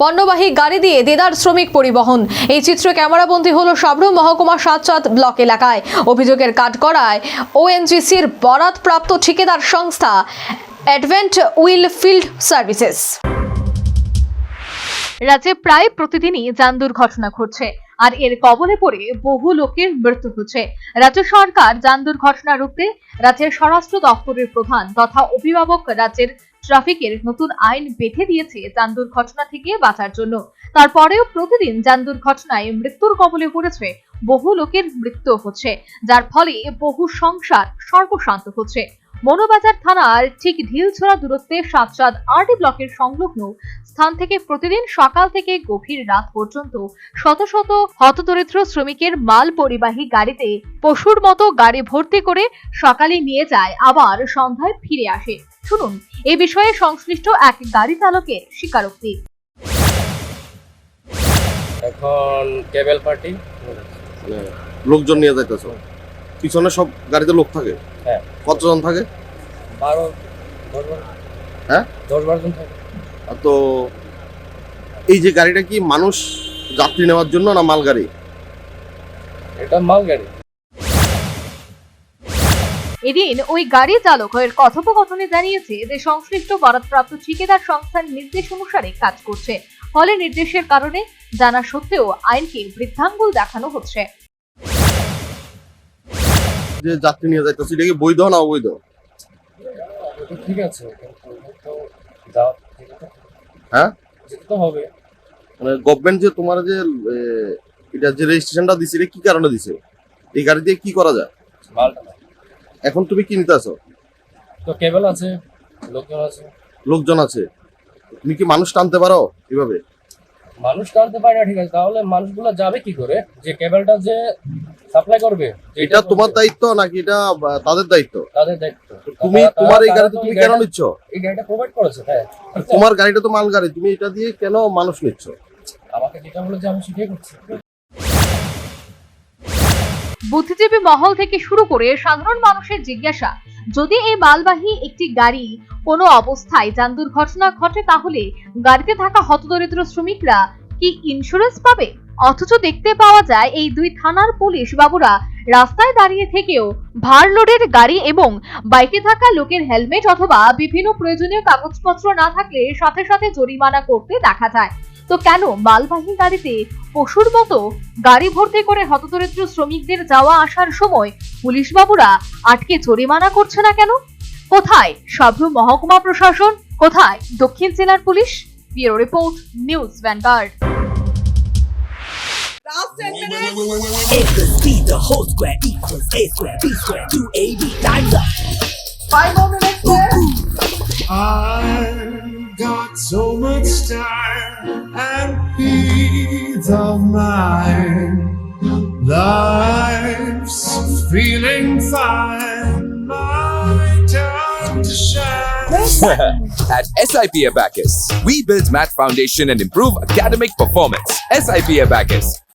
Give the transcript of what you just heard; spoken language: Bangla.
পণ্যবাহী গাড়ি দিয়ে দেদার শ্রমিক পরিবহন। এই চিত্র ক্যামেরাবন্দী হলো সাবরুম মহকুমা সাতচাঁদ ব্লক এলাকায়। অভিযোগের কাঠগড়ায় ওএনজিসির বরাদপ্রাপ্ত ঠিকাদার সংস্থা অ্যাডভেন্ট উইল ফিল্ড সার্ভিসেস। রাজ্যে প্রায় প্রতিদিনই যান দুর্ঘটনা ঘটছে, আর এর কবলে পড়ে বহু লোকের মৃত্যু হচ্ছে। রাজ্য সরকার যান দুর্ঘটনা রুখতে রাজ্যের স্বরাষ্ট্র দপ্তরের প্রধান তথা অভিভাবক রাজ্যের ট্রাফিকের নতুন আইন বেঁধে দিয়েছে যান দুর্ঘটনা থেকে বাঁচার জন্য। তারপরেও প্রতিদিন যান দুর্ঘটনায় মৃত্যুর কবলে পড়েছে, বহু লোকের মৃত্যু হচ্ছে, যার ফলে বহু সংসার সর্বশান্ত হচ্ছে। মনোবাজার থানার ঠিক ঢিলছড়া দূরত্বে সাতচাঁদ আরডি ব্লকের সংলগ্ন স্থান থেকে প্রতিদিন সকাল থেকে গভীর রাত পর্যন্ত শত শত হতদরিদ্র শ্রমিকের মাল পরিবাহী গাড়িতে পশুর মতো গাড়ি ভর্তি করে সকালে নিয়ে যায়, আবার সন্ধ্যায় ফিরে আসে। শুনুন এই বিষয়ে সংশ্লিষ্ট এক গাড়ি চালকের স্বীকারোক্তি। এখন কেবল পার্টি লোকজন নিয়ে যাইতেছ, পিছনে সব গাড়িতে লোক থাকে। হ্যাঁ। কতজন থাকে? 12-10 হ্যাঁ, 10-12 জন থাকে। তো এই যে গাড়িটা কি মানুষ যাত্রী নেওয়ার জন্য না মাল গাড়ি? এটা মাল গাড়ি। এদিন ওই গাড়ি চালকের কথোপকথনে জানিয়েছে যে সংশ্লিষ্ট বরাদপ্রাপ্ত ঠিকাদার সংস্থার নির্দেশ অনুসারে কাজ করছে, ফলে নির্দেশের কারণে জানা সত্ত্বেও আইনকে বৃদ্ধাঙ্গুল দেখানো হচ্ছে। যে যাত্রী নিয়ে যাইতেছে এটা কি বৈধ না অবৈধ? এটা ঠিক আছে, কিন্তু তো যাও হ্যাঁ, যেতে তো হবে। মানে গভর্নমেন্ট যে তোমার যে এটা যে রেজিস্ট্রেশনটা দিছে এটা কি কারণে দিছে? এই গাড়ি দিয়ে কি করা যায়? মালটা না। এখন তুমি কি নিতে আসো? তো কেবল আছে, লোকজন আছে। লোকজন আছে, তুমি কি মানুষ টানতে পারো এভাবে? মানুষ টানতে পারে না, ঠিক আছে, তাহলে মানুষগুলো যাবে কি করে? যে কেবলটা যে সাপ্লাই করবে এটা তোমার দায়িত্ব নাকি এটা তাদের দায়িত্ব? তাদের দায়িত্ব। তুমি তোমার এই গাড়িতে তুমি কেন নিচ্ছ? এই গাড়িটা প্রোভাইড করেছে। হ্যাঁ, তোমার গাড়িটা তো মাল গাড়ি, তুমি এটা দিয়ে কেন মানুষ নিচ্ছ? আমাকে যেটা বলে যে আমি সেটাই করছি। বুদ্ধিজীবী মহল থেকে শুরু করে সাধারণ মানুষের জিজ্ঞাসা, যদি এই মালবাহী একটি গাড়ি কোনো অবস্থায় যান দুর্ঘটনা ঘটে তাহলে গাড়িতে থাকা হতদরিদ্র শ্রমিকরা কি ইন্স্যুরেন্স পাবে? অথচ দেখতে পাওয়া যায় এই দুই থানার পুলিশ বাবুরা রাস্তায় দাঁড়িয়ে থেকেও ভার লোডের গাড়ি এবং বাইকে থাকা লোকের হেলমেট অথবা বিভিন্ন প্রয়োজনীয় কাগজপত্র না থাকলে সাথে সাথে জরিমানা করতে দেখা যায়। তো কেন মালবাহী গাড়িতে পশুর মতো গাড়ি ভর্তি করে হতদরিদ্র শ্রমিকদের যাওয়া আসার সময় পুলিশ বাবুরা আটকে জরিমানা করছে না কেন? কোথায় সাবরুম মহকুমা প্রশাসন, কোথায় দক্ষিণ জেলার police? Bureau report, news vanguard. Last 10 minutes. A plus B, the whole square equals A square, B square, 2AB, time's up. 5 more minutes there. I've got so much time and peace of mind. Life's feeling fine. My time to shine. At SIP Abacus, we build math foundation and improve academic performance. SIP Abacus,